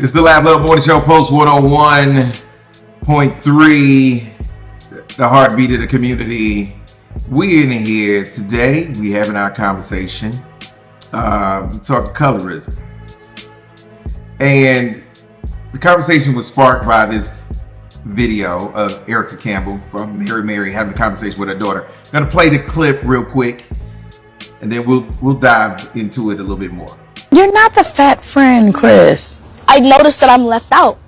It's the Lav Luv Morning Show, Post 101.3, the heartbeat of the community. We in here today. We having our conversation. We talking colorism, and the conversation was sparked by this video of Erica Campbell from Mary having a conversation with her daughter. I'm gonna play the clip real quick, and then we'll dive into it a little bit more. You're not the fat friend, Chris. I noticed that I'm left out.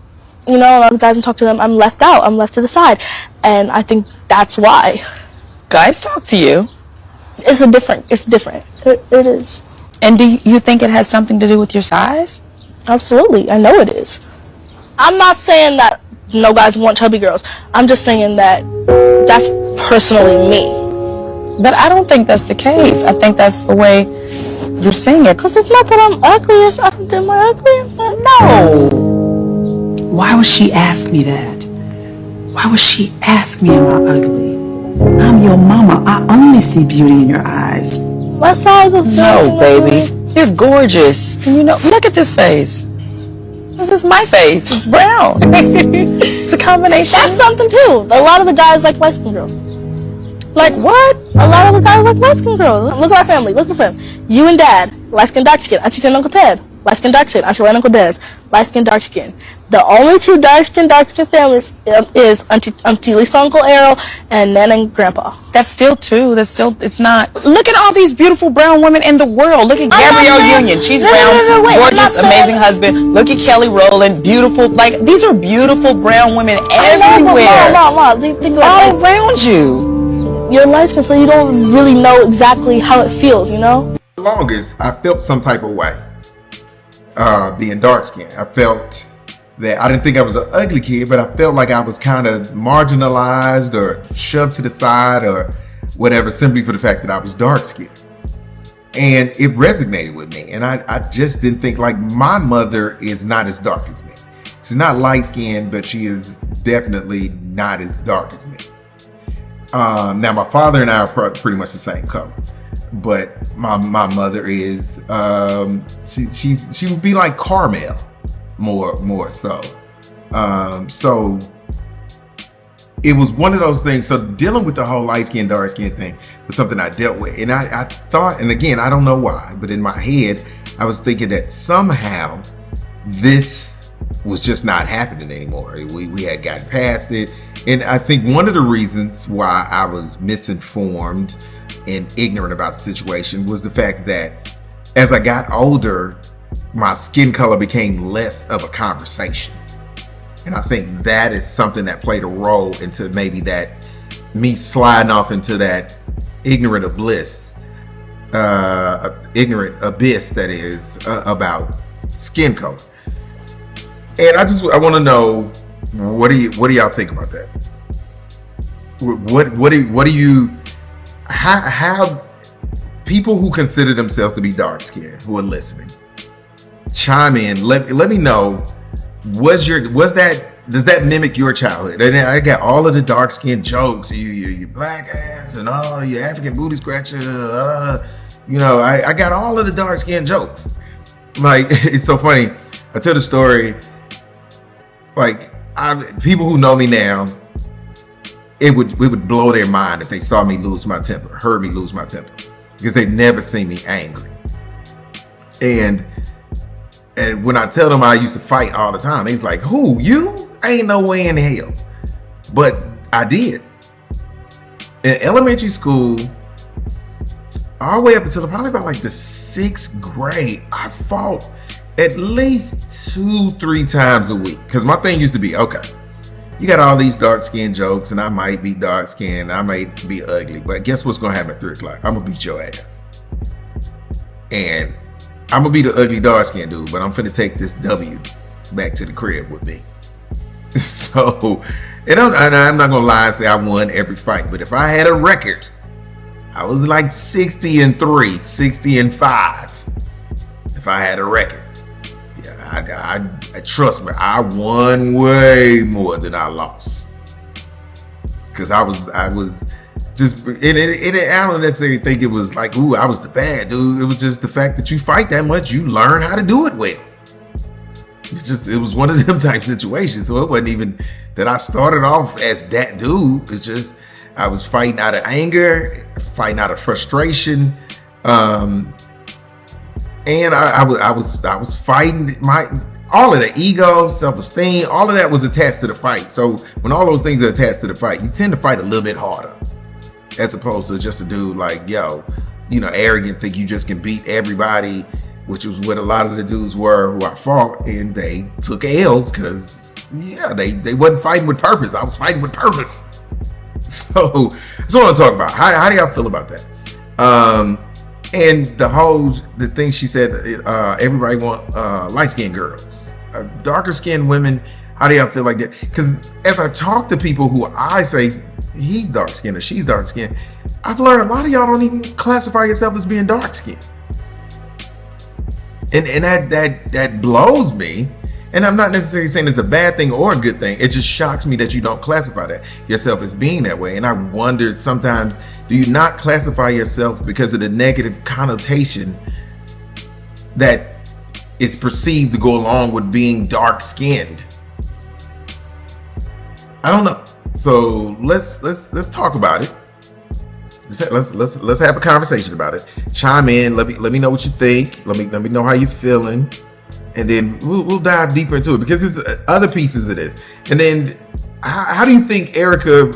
You know, a lot of guys and talk to them, I'm left out, I'm left to the side. And I think that's why. Guys talk to you. It's different. It is. And do you think it has something to do with your size? Absolutely, I know it is. I'm not saying that no guys want chubby girls. I'm just saying that that's personally me. But I don't think that's the case. I think that's the way you're saying it. Because it's not that I'm ugly or something. Am I ugly? No. Why would she ask me that? Why would she ask me am I ugly? I'm your mama. I only see beauty in your eyes. My size is no, baby. You're gorgeous. And you know, look at this face. This is my face. It's brown. It's a combination. That's something too. A lot of the guys like light skin girls. Like what? A lot of the guys like light skin girls. Look at our family. Look at the family. You and Dad, light skin, dark skin. Auntie and Uncle Ted, light skin, dark skin. Auntie and Uncle Des, light skin, dark skin. The only two dark skin families is Auntie Lisa, Uncle Errol, and Nana and Grandpa. That's still two. It's not. Look at all these beautiful brown women in the world. Look at Gabrielle Union. She's brown, gorgeous, amazing husband. Look at Kelly Rowland, beautiful. Like, these are beautiful brown women everywhere. Mom, think all around you. You're light skin, so you don't really know exactly how it feels, you know? The longest, I felt some type of way being dark skinned. I felt that I didn't think I was an ugly kid, but I felt like I was kind of marginalized or shoved to the side or whatever, simply for the fact that I was dark skinned. And it resonated with me. And I just didn't think, like, my mother is not as dark as me. She's not light skinned, but she is definitely not as dark as me. Now my father and I are pretty much the same color, but my mother is she would be like Carmel, more so. So it was one of those things. So dealing with the whole light skin, dark skin thing was something I dealt with, and I thought, and again, I don't know why, but in my head I was thinking that somehow this was just not happening anymore. We had gotten past it. And I think one of the reasons why I was misinformed and ignorant about the situation was the fact that as I got older, my skin color became less of a conversation. And I think that is something that played a role into maybe that me sliding off into that ignorant abyss that is about skin color. And I want to know, what do y'all think about that? What do you how people who consider themselves to be dark skinned who are listening, chime in, let me know, does that mimic your childhood? And I got all of the dark skin jokes, you black ass and all your African booty scratcher, I got all of the dark skin jokes. Like, it's so funny. I tell the story, like, people who know me now, it would blow their mind if they saw me lose my temper, heard me lose my temper, because they've never seen me angry. And when I tell them I used to fight all the time, they's like, "Who, you? Ain't no way in hell." But I did. In elementary school, all the way up until probably about like the 6th grade, I fought at least 2-3 times a week. Because my thing used to be, okay, you got all these dark skin jokes, and I might be dark skinned, I might be ugly, but guess what's gonna happen at 3 o'clock? I'm gonna beat your ass. And I'm gonna be the ugly dark skinned dude, but I'm finna take this W back to the crib with me. So, and I'm not gonna lie and say I won every fight, but if I had a record, I was like 60-3, 60-5. If I had a record. I trust me, I won way more than I lost, because I was just, and I don't necessarily think it was like, ooh, I was the bad dude. It was just the fact that you fight that much, you learn how to do it well. it was one of them type situations. So it wasn't even that I started off as that dude. It's just I was fighting out of anger, fighting out of frustration, and I was fighting all of the ego, self-esteem, all of that was attached to the fight. So when all those things are attached to the fight, you tend to fight a little bit harder, as opposed to just a dude like, yo, arrogant, think you just can beat everybody, which was what a lot of the dudes were who I fought, and they took L's because, they wasn't fighting with purpose. I was fighting with purpose. So that's what I want to talk about. How do y'all feel about that? And the thing she said, everybody want light-skinned girls, darker skinned women. How do y'all feel like that? Because as I talk to people who I say he's dark skinned or she's dark skinned, I've learned a lot of y'all don't even classify yourself as being dark skinned, and that blows me. And I'm not necessarily saying it's a bad thing or a good thing. It just shocks me that you don't classify that yourself as being that way. And I wondered sometimes, do you not classify yourself because of the negative connotation that is perceived to go along with being dark skinned? I don't know. So let's talk about it. Let's have a conversation about it. Chime in. Let me know what you think. Let me know how you're feeling. And then we'll dive deeper into it, because there's other pieces of this. And then how do you think Erica,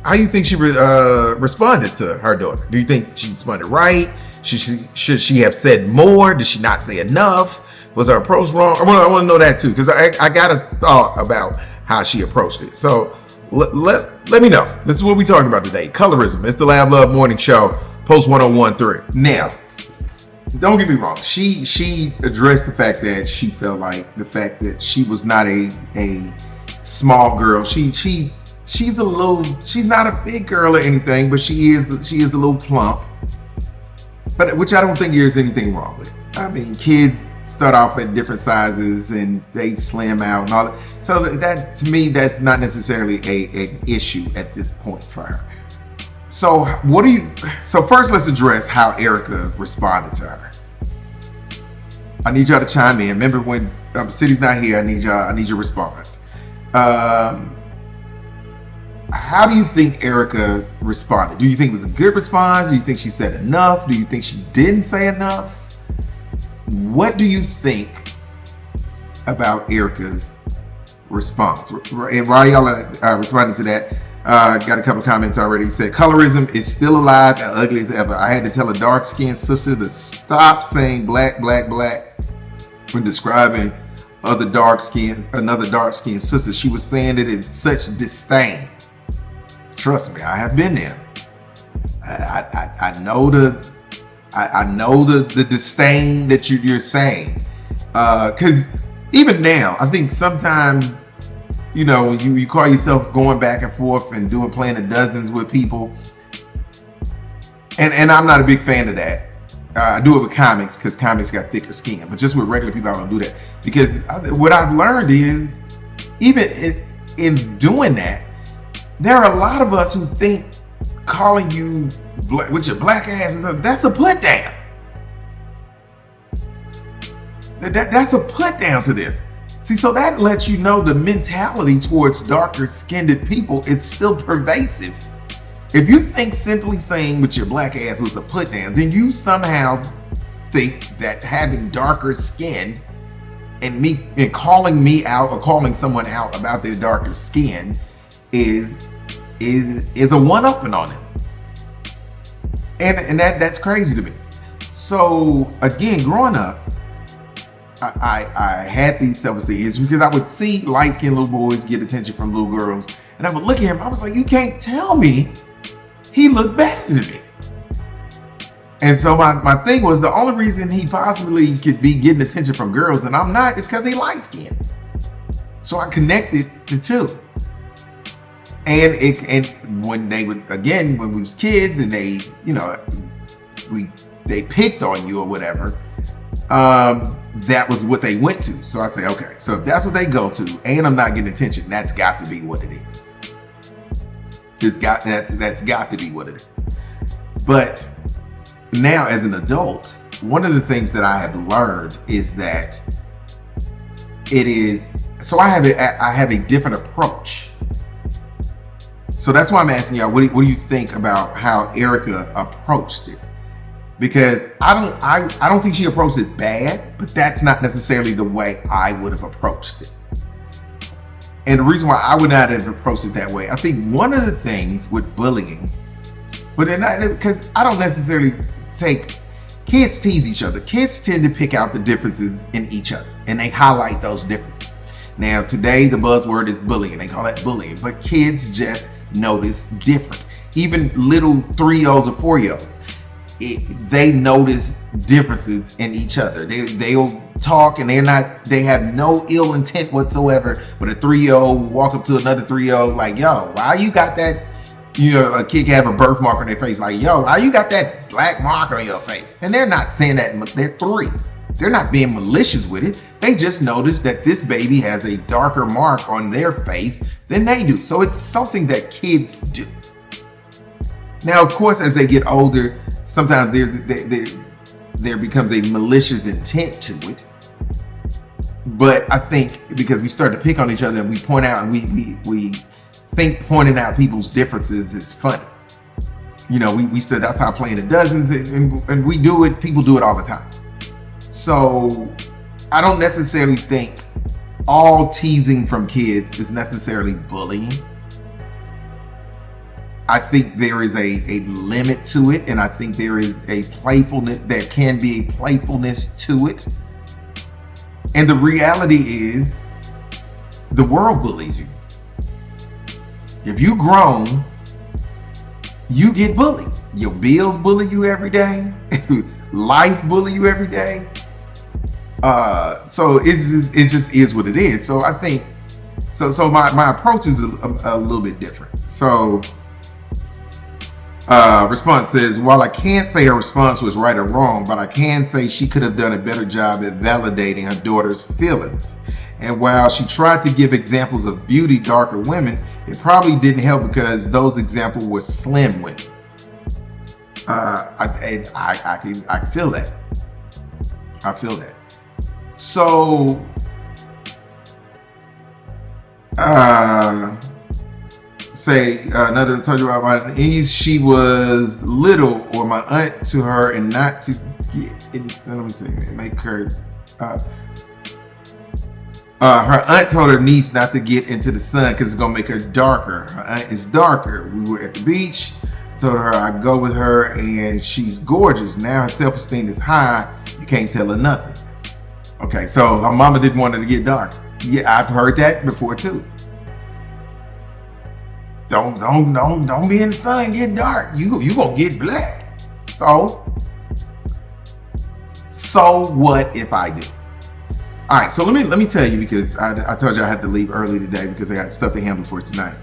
how do you think she responded to her daughter? Do you think she responded right? Should she have said more? Did she not say enough? Was her approach wrong? I want to know that too, because I got a thought about how she approached it. So let me know. This is what we talking about today. Colorism. It's the Lav Luv Morning Show, post 1013. Now, don't get me wrong. She addressed the fact that she felt like the fact that she was not a small girl. She's not a big girl or anything, but she is a little plump. But which I don't think there's anything wrong with. I mean, kids start off at different sizes and they slim out and all that. So that to me, that's not necessarily an issue at this point for her. So first let's address how Erica responded to her. I need y'all to chime in. Remember, when City's not here, I need your response. How do you think Erica responded? Do you think it was a good response? Do you think she said enough? Do you think she didn't say enough? What do you think about Erica's response? And while y'all are responding to that, got a couple comments already. Said colorism is still alive and ugly as ever. I had to tell a dark-skinned sister to stop saying black, black, black when describing another dark-skinned sister. She was saying it in such disdain. Trust me, I have been there. I know the disdain that you're saying. Because even now, I think sometimes, when you call yourself going back and forth and playing the dozens with people, and I'm not a big fan of that. I do it with comics because comics got thicker skin, but just with regular people, I don't do that, because what I've learned is, even in doing that, there are a lot of us who think calling you with your black ass, that's a put down. That's a put down to them. See, so that lets you know the mentality towards darker skinned people, it's still pervasive. If you think simply saying with your black ass was a put down, then you somehow think that having darker skin and calling me out or calling someone out about their darker skin is a one-upping on them. And that's crazy to me. So again, growing up, I had these self-esteem issues because I would see light-skinned little boys get attention from little girls, and I would look at him. I was like, you can't tell me he looked better than me. And so my thing was, the only reason he possibly could be getting attention from girls and I'm not is because he light-skinned. So I connected the two. And when we was kids and they picked on you or whatever, that was what they went to. So I say, okay, so if that's what they go to and I'm not getting attention, that's got to be what it is. That's got to be what it is. But now as an adult, one of the things that I have learned is that it is, so I have a different approach. So that's why I'm asking y'all, what do you think about how Erica approached it? Because I don't think she approached it bad, but that's not necessarily the way I would have approached it. And the reason why I would not have approached it that way, I think one of the things with bullying, but because I don't necessarily take, kids tease each other. Kids tend to pick out the differences in each other, and they highlight those differences. Now, today, the buzzword is bullying. They call that bullying, but kids just notice different. Even little 3-year-olds or 4-year-olds, they notice differences in each other. They'll talk and they have no ill intent whatsoever, but a 3-year-old will walk up to another 3-year-old like, yo, why you got that, a kid can have a birthmark on their face like, yo, why you got that black mark on your face? And they're not saying that, they're 3. They're not being malicious with it. They just noticed that this baby has a darker mark on their face than they do. So it's something that kids do. Now, of course, as they get older, sometimes there becomes a malicious intent to it. But I think because we start to pick on each other and we point out, and we think pointing out people's differences is funny. We stood outside playing the dozens, and we do it. People do it all the time. So I don't necessarily think all teasing from kids is necessarily bullying. I think there is a limit to it, and I think there is a playfulness, there can be a playfulness to it. And the reality is, the world bullies you. If you grown, you get bullied. Your bills bully you every day. Life bully you every day. So it just is what it is. So I think, so my approach is a little bit different. So response says, while I can't say her response was right or wrong, but I can say she could have done a better job at validating her daughter's feelings. And while she tried to give examples of beauty darker women, it probably didn't help because those examples were slim women. I feel that. I feel that. So, say another told you about my niece. She was little, or my aunt to her, and not to get any. Let me see. Make her. Her aunt told her niece not to get into the sun because it's gonna make her darker. Her aunt is darker. We were at the beach. Told her I'd go with her, and she's gorgeous. Now her self-esteem is high. You can't tell her nothing. Okay, so her mama didn't want her to get dark. Yeah, I've heard that before too. Don't be in the sun and get dark. You gonna get black. So what if I do? All right, so let me tell you, because I told you I had to leave early today because I got stuff to handle for tonight,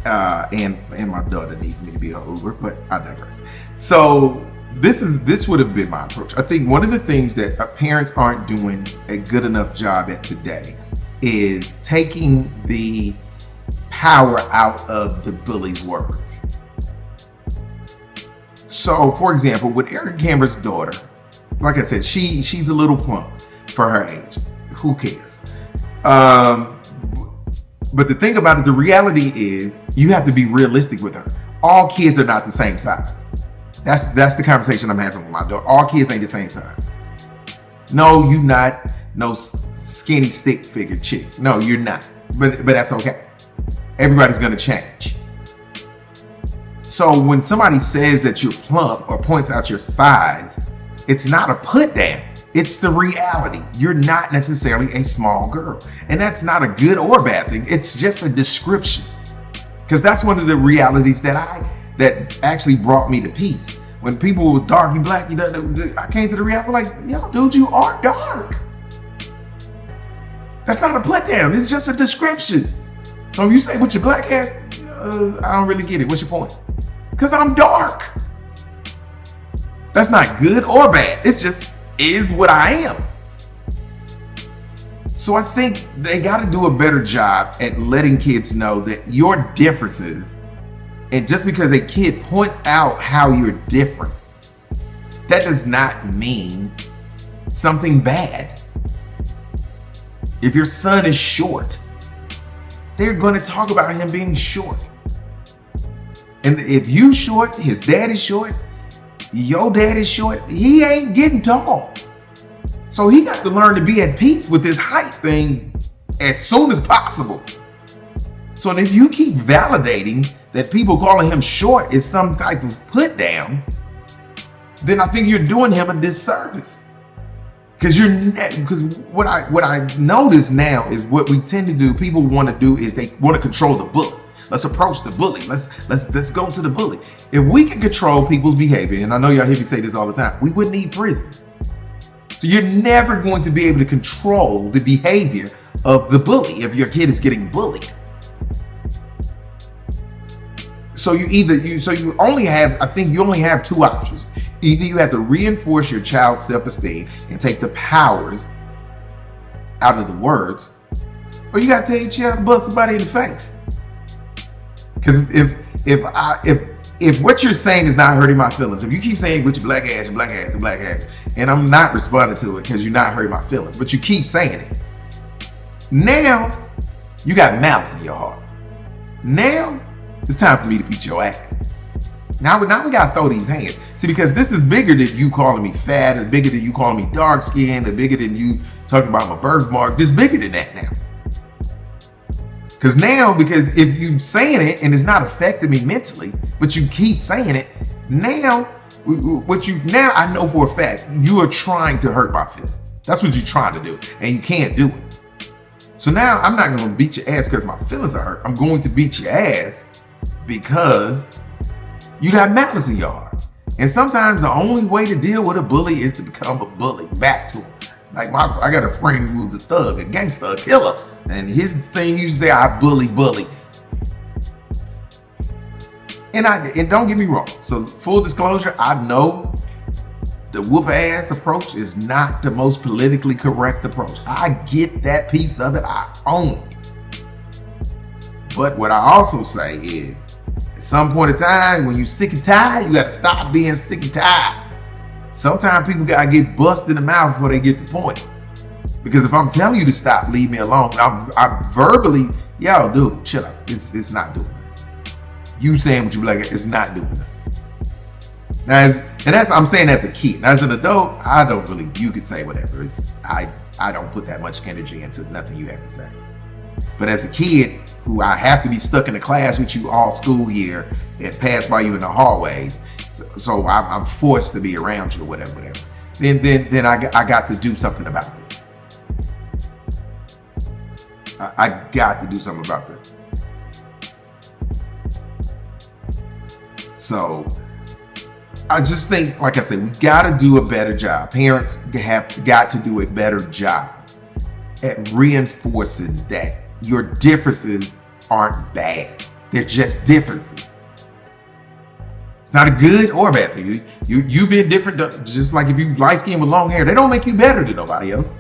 and my daughter needs me to be her Uber, but I digress. So this would have been my approach. I think one of the things that parents aren't doing a good enough job at today is taking the power out of the bully's words. So, for example, with Eric Camber's daughter, like I said, she's a little plump for her age. Who cares? But the thing about it, the reality is, you have to be realistic with her. All kids are not the same size. That's the conversation I'm having with my daughter. All kids ain't the same size. No, you're not no skinny stick figure chick. No, you're not. But that's okay. Everybody's gonna change. So when somebody says that you're plump or points out your size, it's not a put down. It's the reality. You're not necessarily a small girl. And that's not a good or bad thing. It's just a description. Because that's one of the realities that actually brought me to peace. When people were dark, you black, I came to the reality like, yo, dude, you are dark. That's not a put down. It's just a description. So if you say with your black ass, I don't really get it. What's your point? Because I'm dark. That's not good or bad. It's just is what I am. So I think they got to do a better job at letting kids know that your differences, and just because a kid points out how you're different, that does not mean something bad. If your son is short, they're going to talk about him being short. And if you short, his dad is short, your dad is short, he ain't getting tall. So he got to learn to be at peace with this height thing as soon as possible. So if you keep validating that people calling him short is some type of put down, then I think you're doing him a disservice. Because what I notice now is what we tend to do, people want to do is they want to control the bully. Let's approach the bully. Let's go to the bully. If we can control people's behavior, and I know y'all hear me say this all the time, we wouldn't need prisons. So you're never going to be able to control the behavior of the bully if your kid is getting bullied. So you only have two options. Either you have to reinforce your child's self-esteem and take the powers out of the words, or you got to tell your child to bust somebody in the face. Because if what you're saying is not hurting my feelings, if you keep saying with your black ass, your black ass, your black ass, and I'm not responding to it because you're not hurting my feelings, but you keep saying it, now you got malice in your heart. Now it's time for me to beat your ass. Now we gotta throw these hands. See, because this is bigger than you calling me fat, and bigger than you calling me dark skinned, and bigger than you talking about my birthmark. This bigger than that now. Because if you saying it and it's not affecting me mentally, but you keep saying it, now I know for a fact you are trying to hurt my feelings. That's what you're trying to do, and you can't do it. So now I'm not going to beat your ass because my feelings are hurt. I'm going to beat your ass because you got malice in your heart. And sometimes the only way to deal with a bully is to become a bully back to him. Like I got a friend who was a thug, a gangster, a killer, and his thing used to say, "I bully bullies." And don't get me wrong. So full disclosure, I know the whoop ass approach is not the most politically correct approach. I get that piece of it. I own it. But what I also say is, at some point in time, when you're sick and tired, you got to stop being sick and tired. Sometimes people gotta get busted in the mouth before they get the point. Because if I'm telling you to stop, leave me alone. I'm verbally, yo, dude, chill out. It's not doing that. You saying what you like, it's not doing that. I'm saying as a kid. As an adult, I don't really. You could say whatever. I don't put that much energy into nothing you have to say. But as a kid, who I have to be stuck in the class with you all school year and pass by you in the hallways. So I'm forced to be around you or whatever. Then I got to do something about this. I got to do something about this. So I just think, like I said, we got to do a better job. Parents have got to do a better job at reinforcing that your differences aren't bad. They're just differences. It's not a good or a bad thing. You being different, just like if you light skin with long hair, they don't make you better than nobody else.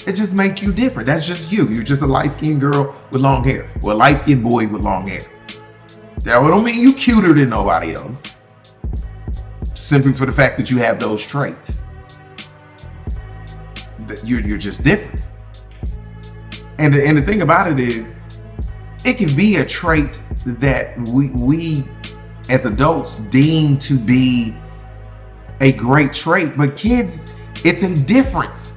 It just makes you different. That's just you. You're just a light skinned girl with long hair, or a light skinned boy with long hair. That don't mean you cuter than nobody else. Simply for the fact that you have those traits. That you're just different. And the thing about it is, it can be a trait that we as adults deem to be a great trait, but kids, it's a difference.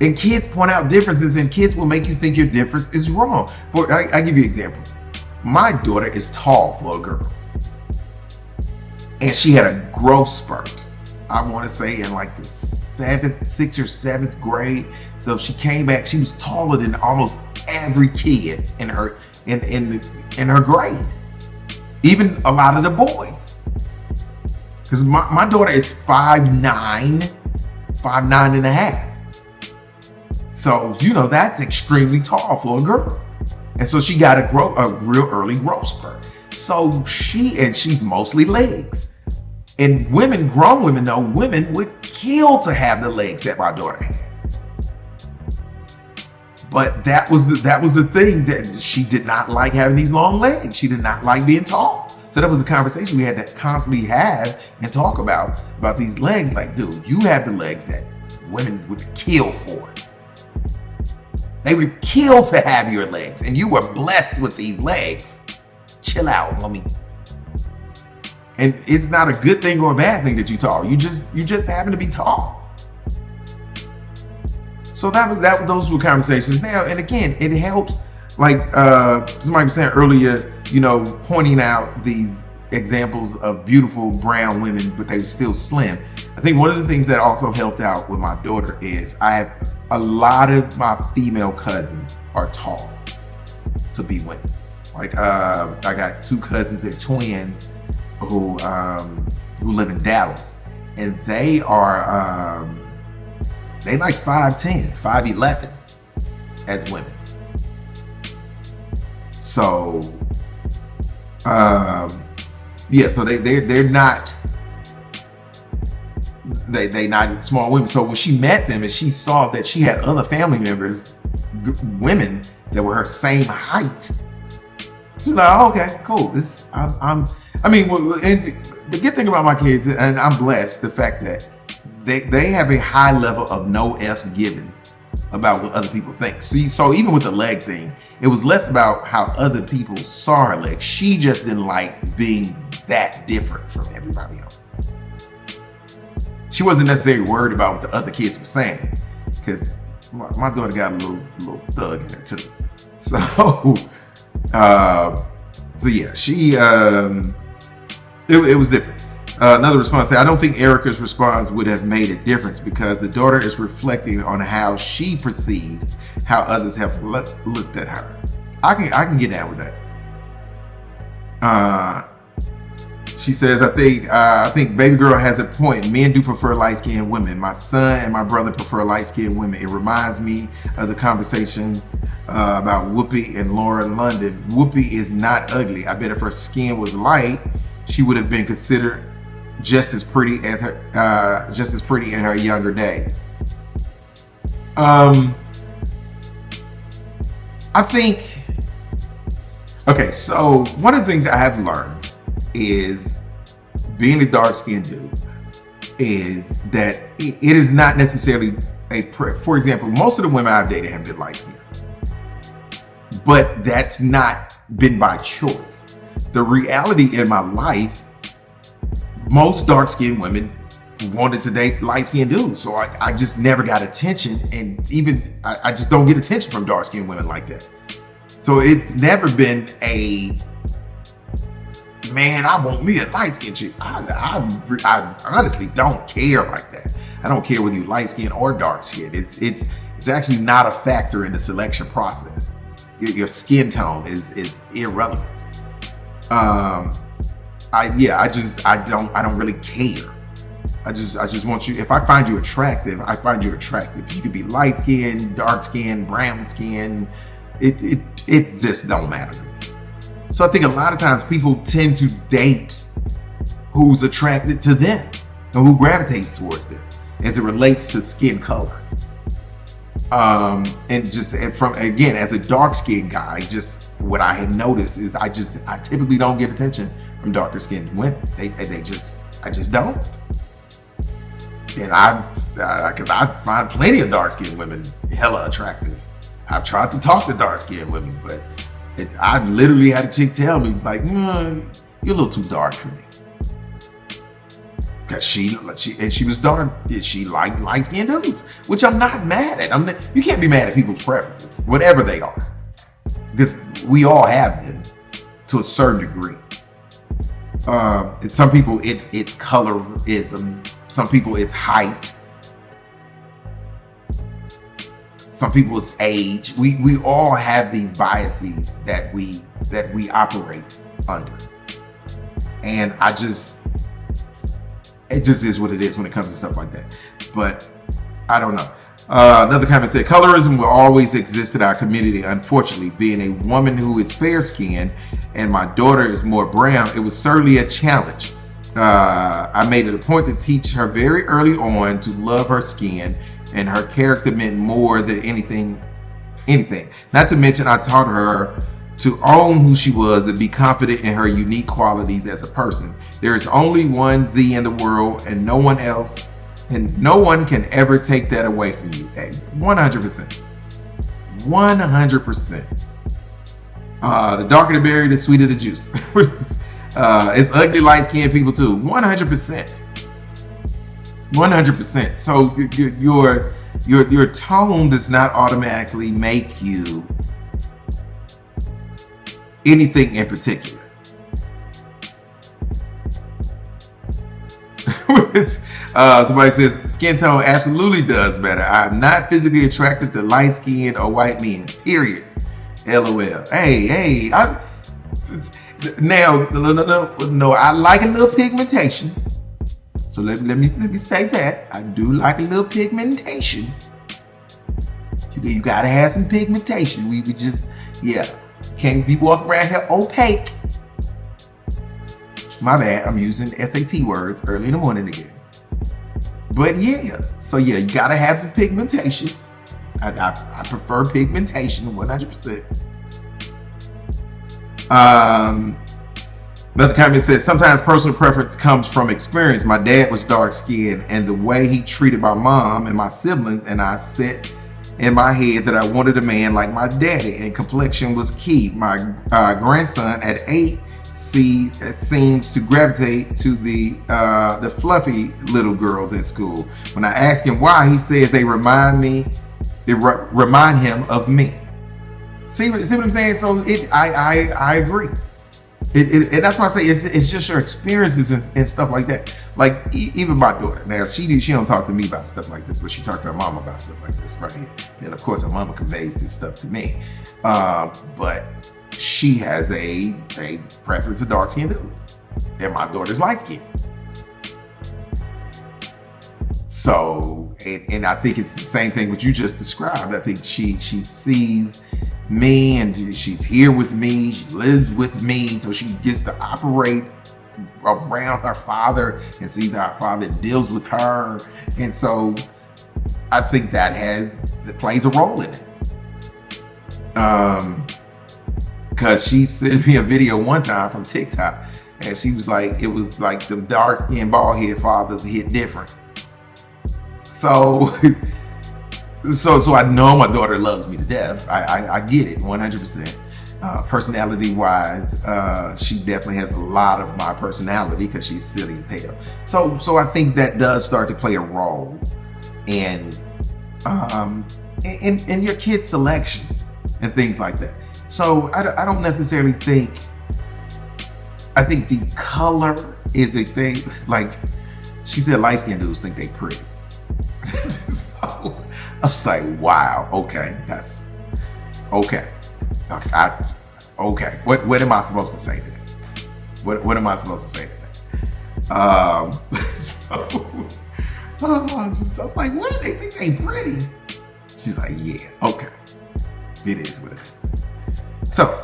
And kids point out differences, and kids will make you think your difference is wrong. I give you an example. My daughter is tall for a girl. And she had a growth spurt, I want to say in like the 6th or 7th grade. So she came back, she was taller than almost every kid in her grade. Even a lot of the boys. Because my daughter is 5'9", 5'9" and a half. So, that's extremely tall for a girl. And so she got a real early growth spurt. So she's mostly legs. And grown women would kill to have the legs that my daughter has. But that was the thing, that she did not like having these long legs. She did not like being tall. So that was a conversation we had to constantly have and talk about these legs. Like, dude, you have the legs that women would kill for. They would kill to have your legs, and you were blessed with these legs. Chill out, homie. And it's not a good thing or a bad thing that you're tall. You just happen to be tall. So those were conversations. Now, and again, it helps. Like somebody was saying earlier, pointing out these examples of beautiful brown women, but they were still slim. I think one of the things that also helped out with my daughter is I have a lot of my female cousins are tall to be women. Like I got two cousins, they're twins, who live in Dallas, and they are they like 5'10", 5'11" as women. So so they're not they not small women. So when she met them and she saw that she had other family members, women that were her same height, she's like, oh, okay, cool. And the good thing about my kids, and I'm blessed, the fact that they have a high level of no F's given about what other people think. See, so even with the leg thing, it was less about how other people saw her legs. She just didn't like being that different from everybody else. She wasn't necessarily worried about what the other kids were saying, because my daughter got a little thug in her too. So, yeah, she it was different. Another response said, I don't think Erica's response would have made a difference because the daughter is reflecting on how she perceives how others have looked at her. I can get down with that. She says, I think baby girl has a point. Men do prefer light-skinned women. My son and my brother prefer light-skinned women. It reminds me of the conversation about Whoopi and Lauren London. Whoopi is not ugly. I bet if her skin was light, she would have been considered just as pretty in her younger days. I think, okay, so one of the things I have learned is being a dark-skinned dude is that it is not necessarily for example, most of the women I've dated have been light-skinned, but that's not been by choice. The reality in my life, most dark-skinned women wanted to date light-skinned dudes, so I just never got attention, and even I just don't get attention from dark-skinned women like that. So it's never been a, man, I want me a light-skinned chick. I honestly don't care like that. I don't care whether you're light-skinned or dark-skinned. It's actually not a factor in the selection process. Your skin tone is irrelevant. I don't really care. I just want you, if I find you attractive, I find you attractive. You could be light skin, dark skin, brown skin. It just don't matter to me. So I think a lot of times people tend to date who's attracted to them and who gravitates towards them as it relates to skin color. And from, again, as a dark skinned guy, just what I have noticed is I typically don't get attention from darker skinned women. I just don't. And because I find plenty of dark skinned women hella attractive. I've tried to talk to dark skinned women, but I've literally had a chick tell me, like, you're a little too dark for me. Because she was dark. She liked light skinned dudes, which I'm not mad at. You can't be mad at people's preferences, whatever they are, because we all have them to a certain degree. Some people it's colorism. Some people it's height. Some people it's age. We all have these biases that we operate under, and it just is what it is when it comes to stuff like that. But I don't know. Another comment said, colorism will always exist in our community. Unfortunately, being a woman who is fair-skinned and my daughter is more brown, it was certainly a challenge. I made it a point to teach her very early on to love her skin, and her character meant more than anything. Not to mention, I taught her to own who she was and be confident in her unique qualities as a person. There is only one Z in the world, and no one else, and no one can ever take that away from you. 100%. 100%. The darker the berry, the sweeter the juice. It's ugly light-skinned people too. 100%. 100%. So your tone does not automatically make you anything in particular. Somebody says skin tone absolutely does matter. I'm not physically attracted to light skinned or white men. Period. LOL. Hey. Now, no. I like a little pigmentation. So let me say that I do like a little pigmentation. You gotta have some pigmentation. We just can't be walking around here opaque. My bad, I'm using SAT words early in the morning again. But so you gotta have the pigmentation. I prefer pigmentation 100%. Another comment says, sometimes personal preference comes from experience. My dad was dark skinned, and the way he treated my mom and my siblings, and I set in my head that I wanted a man like my daddy, and complexion was key. My grandson at 8 seems to gravitate to the fluffy little girls at school. When I ask him why, he says they remind him of me. See what I'm saying? So I agree. And that's why I say it's just your experiences and stuff like that. Like even my daughter, now she don't talk to me about stuff like this, but she talked to her mama about stuff like this right here. And of course her mama conveys this stuff to me. But she has a preference of dark skinned dudes, and my daughter's light skinned. So, and I think it's the same thing what you just described. I think she sees me, and she's here with me. She lives with me, so she gets to operate around her father and sees how her father deals with her. And so, I think that plays a role in it. Because she sent me a video one time from TikTok, and she was like, it was like the dark skinned bald head fathers hit different. So I know my daughter loves me to death. I get it 100%. Personality wise, she definitely has a lot of my personality because she's silly as hell. So I think that does start to play a role in your kid's selection and things like that. So I don't necessarily think. I think the color is a thing. Like she said, light skinned dudes think they pretty. So I was like, wow, okay, that's okay. Okay. What am I supposed to say to that? What am I supposed to say to that? I was like, what? They think they pretty? She's like, yeah, okay. It is what it is. So,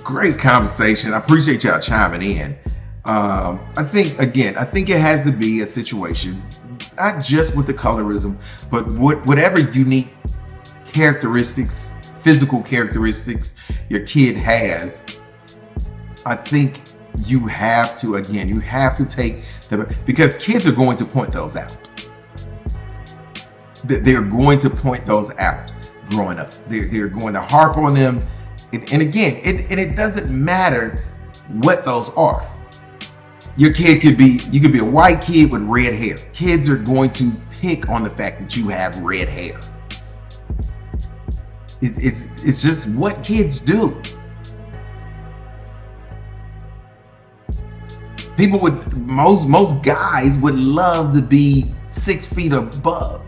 great conversation. I appreciate y'all chiming in. I think it has to be a situation, not just with the colorism, but whatever unique characteristics, physical characteristics your kid has. I think you have to take because kids are going to point those out. They're going to point those out growing up. They're going to harp on them. And again, it doesn't matter what those are. You could be a white kid with red hair. Kids are going to pick on the fact that you have red hair. It's just what kids do. Most guys would love to be 6 feet above.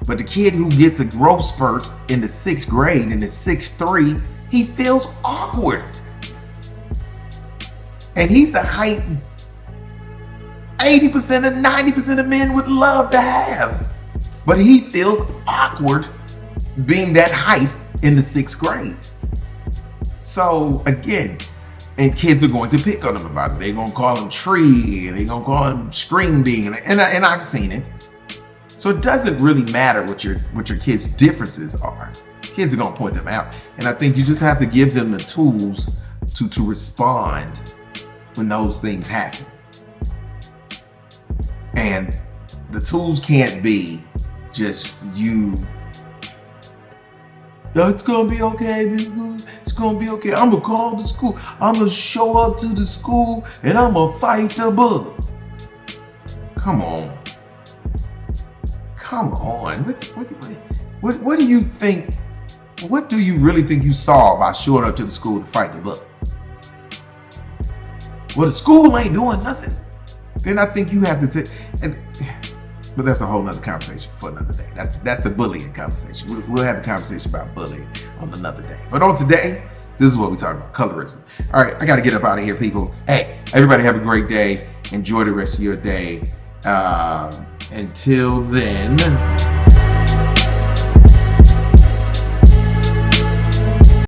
But the kid who gets a growth spurt in the 6th grade and is 6'3", he feels awkward. And he's the height 80% and 90% of men would love to have. But he feels awkward being that height in the 6th grade. So again, and kids are going to pick on him about it. They're going to call him tree, and they're going to call him string bean, and I've seen it. So it doesn't really matter what your kids' differences are. Kids are going to point them out. And I think you just have to give them the tools to respond when those things happen. And the tools can't be just you It's gonna be okay. It's gonna be okay. I'm gonna call the school. I'm gonna show up to the school and I'm gonna fight the bully. Come on. Come on. What do you think? What do you really think you saw by showing up to the school to fight the bully? Well, the school ain't doing nothing. Then I think you have to take. But that's a whole nother conversation for another day. That's the bullying conversation. We'll have a conversation about bullying on another day. But on today, this is what we're talking about, colorism. All right, I got to get up out of here, people. Hey, everybody have a great day. Enjoy the rest of your day. Until then.